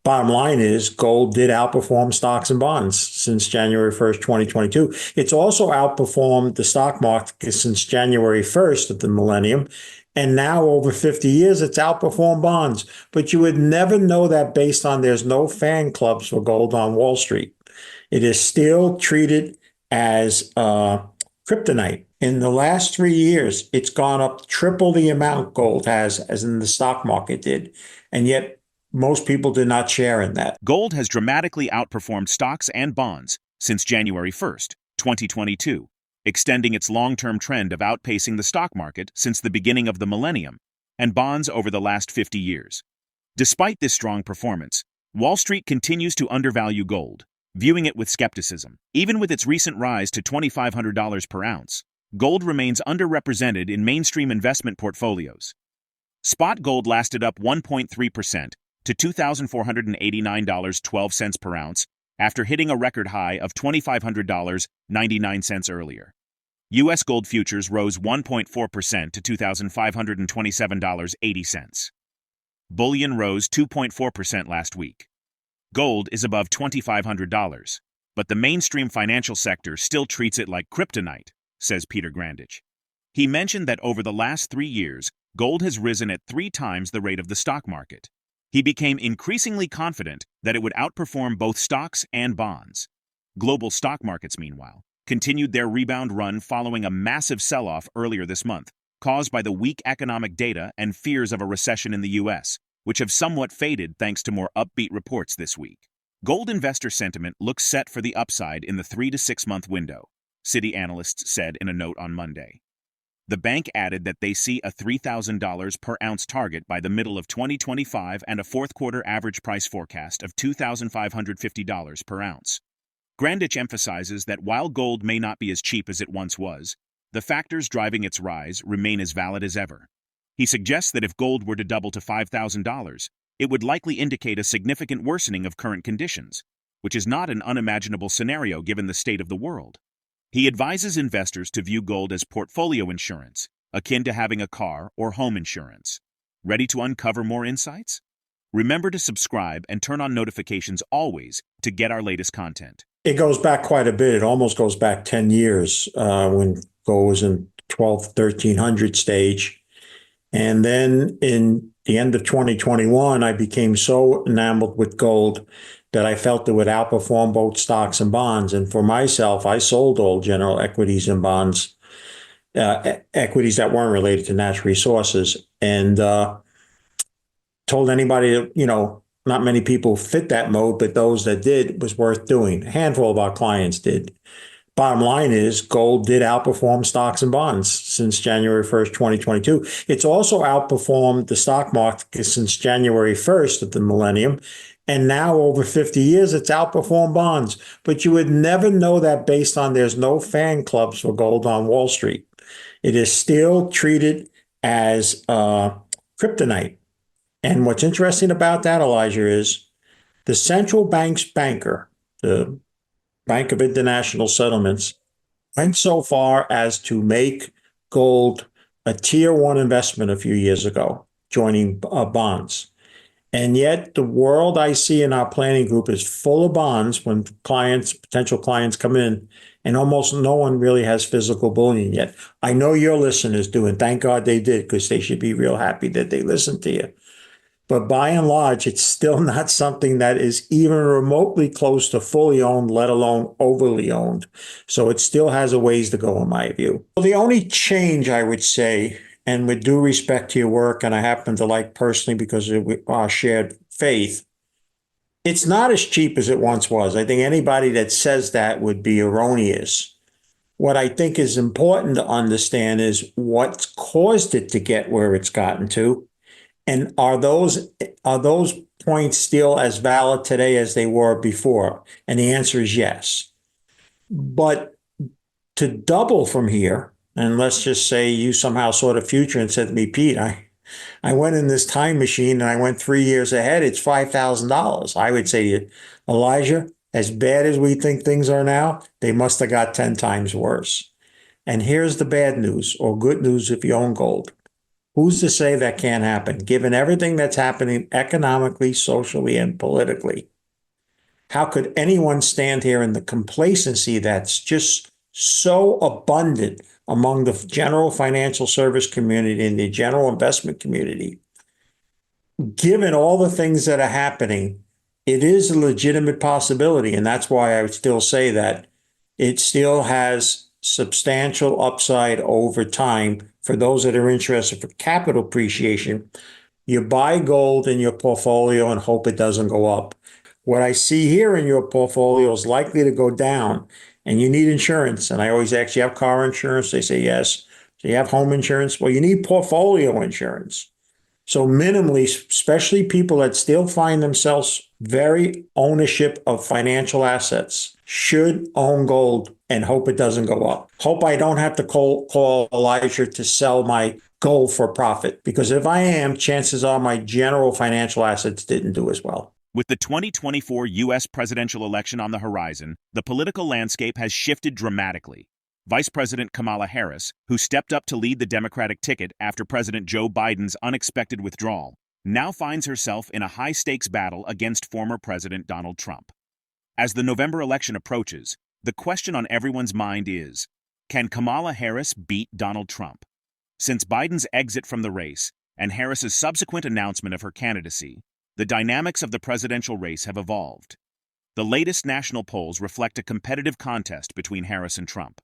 Bottom line is gold did outperform stocks and bonds since January 1st, 2022. It's also outperformed the stock market since January 1st of the millennium. And now over 50 years, it's outperformed bonds. But you would never know that based on there's no fan clubs for gold on Wall Street. It is still treated as kryptonite. In the last 3 years, it's gone up triple the amount gold has as in the stock market did. And yet most people did not share in that. Gold has dramatically outperformed stocks and bonds since January 1st, 2022, extending its long-term trend of outpacing the stock market since the beginning of the millennium and bonds over the last 50 years. Despite this strong performance, Wall Street continues to undervalue gold, viewing it with skepticism. Even with its recent rise to $2,500 per ounce, gold remains underrepresented in mainstream investment portfolios. Spot gold lasted up 1.3% to $2,489.12 per ounce after hitting a record high of $2,500.99 earlier. U.S. gold futures rose 1.4% to $2,527.80. Bullion rose 2.4% last week. Gold is above $2,500, but the mainstream financial sector still treats it like kryptonite, says Peter Grandich. He mentioned that over the last 3 years, gold has risen at 3 times the rate of the stock market. He became increasingly confident that it would outperform both stocks and bonds. Global stock markets, meanwhile, continued their rebound run following a massive sell-off earlier this month, caused by the weak economic data and fears of a recession in the U.S., which have somewhat faded thanks to more upbeat reports this week. Gold investor sentiment looks set for the upside in the 3 to 6 month window, Citi analysts said in a note on Monday. The bank added that they see a $3,000 per ounce target by the middle of 2025 and a fourth-quarter average price forecast of $2,550 per ounce. Grandich emphasizes that while gold may not be as cheap as it once was, the factors driving its rise remain as valid as ever. He suggests that if gold were to double to $5,000, it would likely indicate a significant worsening of current conditions, which is not an unimaginable scenario given the state of the world. He advises investors to view gold as portfolio insurance, akin to having a car or home insurance. Ready to uncover more insights? Remember to subscribe and turn on notifications always to get our latest content. It goes back quite a bit. It almost goes back 10 years when gold was in 1300 stage. And then in the end of 2021, I became so enamored with gold that I felt it would outperform both stocks and bonds. And for myself, I sold all general equities and bonds, equities that weren't related to natural resources, and told anybody that, not many people fit that mode, but those that did, it was worth doing. A handful of our clients did. Bottom line is gold did outperform stocks and bonds since January 1st, 2022. It's also outperformed the stock market since January 1st of the millennium. And now over 50 years, it's outperformed bonds. But you would never know that based on there's no fan clubs for gold on Wall Street. It is still treated as kryptonite. And what's interesting about that, Elijah, is the central bank's banker, the Bank of International Settlements, went so far as to make gold a tier 1 investment a few years ago, joining bonds. And yet the world I see in our planning group is full of bonds when potential clients come in, and almost no one really has physical bullion yet. I know your listeners do, and thank God they did, because they should be real happy that they listened to you. But by and large, it's still not something that is even remotely close to fully owned, let alone overly owned. So it still has a ways to go, in my view. Well, the only change, I would say, and with due respect to your work, and I happen to like personally because of our shared faith, it's not as cheap as it once was. I think anybody that says that would be erroneous. What I think is important to understand is what's caused it to get where it's gotten to. And are those points still as valid today as they were before? And the answer is yes. But to double from here, and let's just say you somehow saw the future and said to me, Pete, I went in this time machine and I went 3 years ahead, it's $5,000. I would say to you, Elijah, as bad as we think things are now, they must have got 10 times worse. And here's the bad news, or good news if you own gold. Who's to say that can't happen? Given everything that's happening economically, socially, and politically, how could anyone stand here in the complacency that's just so abundant among the general financial service community and the general investment community? Given all the things that are happening, it is a legitimate possibility. And that's why I would still say that it still has substantial upside over time for those that are interested for capital appreciation. You buy gold in your portfolio and hope it doesn't go up. What I see here in your portfolio is likely to go down, and you need insurance. And I always ask, you have car insurance? They say yes. Do you have home insurance? Well, you need portfolio insurance. So minimally, especially people that still find themselves very ownership of financial assets, should own gold and hope it doesn't go up. Hope I don't have to call Elijah to sell my gold for profit, because if I am, chances are my general financial assets didn't do as well. With the 2024 U.S. presidential election on the horizon, the political landscape has shifted dramatically. Vice President Kamala Harris, who stepped up to lead the Democratic ticket after President Joe Biden's unexpected withdrawal, now finds herself in a high-stakes battle against former President Donald Trump. As the November election approaches, the question on everyone's mind is, can Kamala Harris beat Donald Trump? Since Biden's exit from the race and Harris's subsequent announcement of her candidacy, the dynamics of the presidential race have evolved. The latest national polls reflect a competitive contest between Harris and Trump.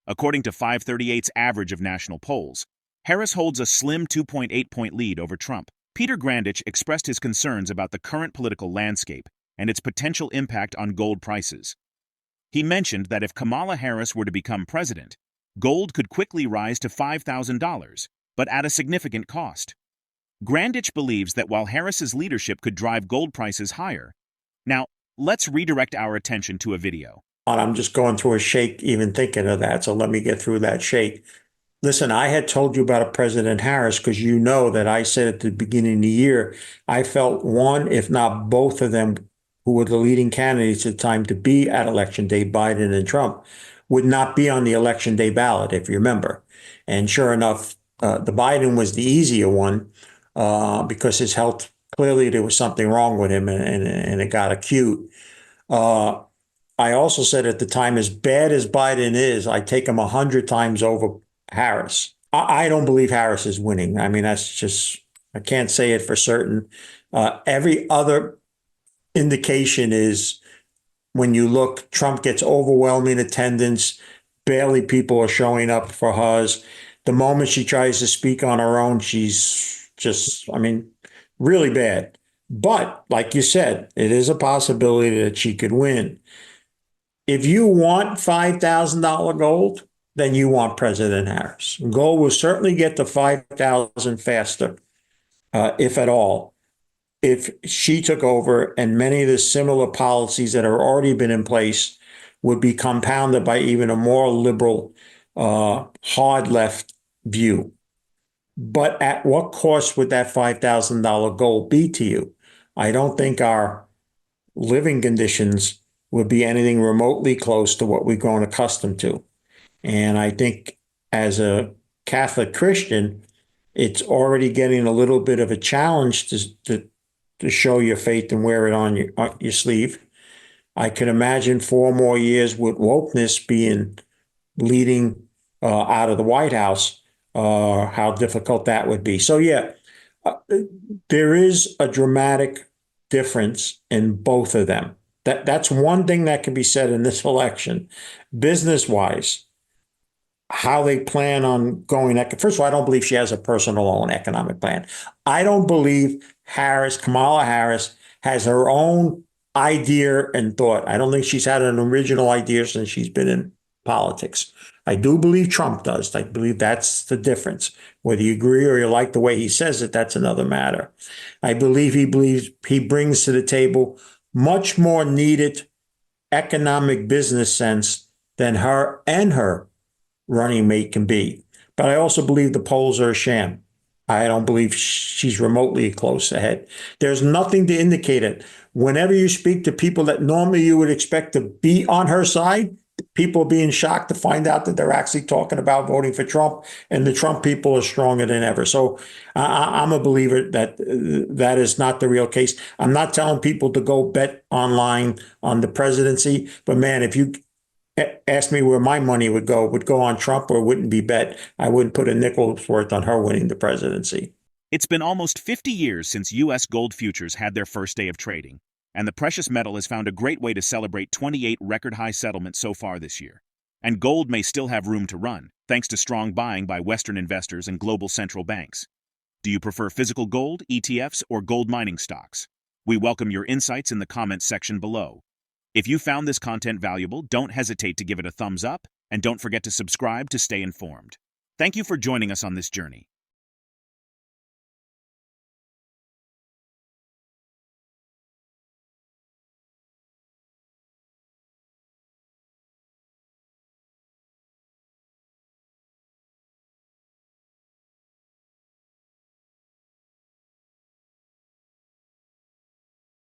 According to 538's average of national polls, Harris holds a slim 2.8-point lead over Trump. Peter Grandich expressed his concerns about the current political landscape and its potential impact on gold prices. He mentioned that if Kamala Harris were to become president, gold could quickly rise to $5,000, but at a significant cost. Grandich believes that while Harris's leadership could drive gold prices higher. Now, let's redirect our attention to a video. I'm just going through a shake even thinking of that, so let me get through that shake. Listen, I had told you about President Harris because you know that I said at the beginning of the year, I felt one, if not both of them, who were the leading candidates at the time to be at Election Day, Biden and Trump, would not be on the Election Day ballot, if you remember. And sure enough, the Biden was the easier one because his health, clearly there was something wrong with him and it got acute. I also said at the time, as bad as Biden is, I take him 100 times over Harris. I don't believe Harris is winning. I mean, that's just, I can't say it for certain. Every other indication is when you look, Trump gets overwhelming attendance. Barely people are showing up for hers. The moment she tries to speak on her own, she's just, I mean, really bad. But like you said, it is a possibility that she could win. If you want $5,000 gold, then you want President Harris. Gold will certainly get to 5,000 faster, if at all, if she took over, and many of the similar policies that have already been in place would be compounded by even a more liberal, hard left view. But at what cost would that $5,000 gold be to you? I don't think our living conditions would be anything remotely close to what we've grown accustomed to. And I think as a Catholic Christian, it's already getting a little bit of a challenge to show your faith and wear it on your sleeve. I can imagine 4 more years with wokeness being leading out of the White House, how difficult that would be. So yeah, there is a dramatic difference in both of them. That's one thing that can be said in this election. Business-wise, how they plan on going. First of all, I don't believe she has a personal own economic plan. I don't believe Kamala Harris, has her own idea and thought. I don't think she's had an original idea since she's been in politics. I do believe Trump does. I believe that's the difference. Whether you agree or you like the way he says it, that's another matter. I believe he brings to the table much more needed economic business sense than her and her running mate can be. But I also believe the polls are a sham. I don't believe she's remotely close ahead. There's nothing to indicate it. Whenever you speak to people that normally you would expect to be on her side, people are being shocked to find out that they're actually talking about voting for Trump, and the Trump people are stronger than ever. So I'm a believer that that is not the real case. I'm not telling people to go bet online on the presidency, but man, if you asked me where my money would go on Trump or wouldn't be bet. I wouldn't put a nickel's worth on her winning the presidency. It's been almost 50 years since U.S. gold futures had their first day of trading, and the precious metal has found a great way to celebrate 28 record-high settlements so far this year. And gold may still have room to run, thanks to strong buying by Western investors and global central banks. Do you prefer physical gold, ETFs, or gold mining stocks? We welcome your insights in the comments section below. If you found this content valuable, don't hesitate to give it a thumbs up, and don't forget to subscribe to stay informed. Thank you for joining us on this journey.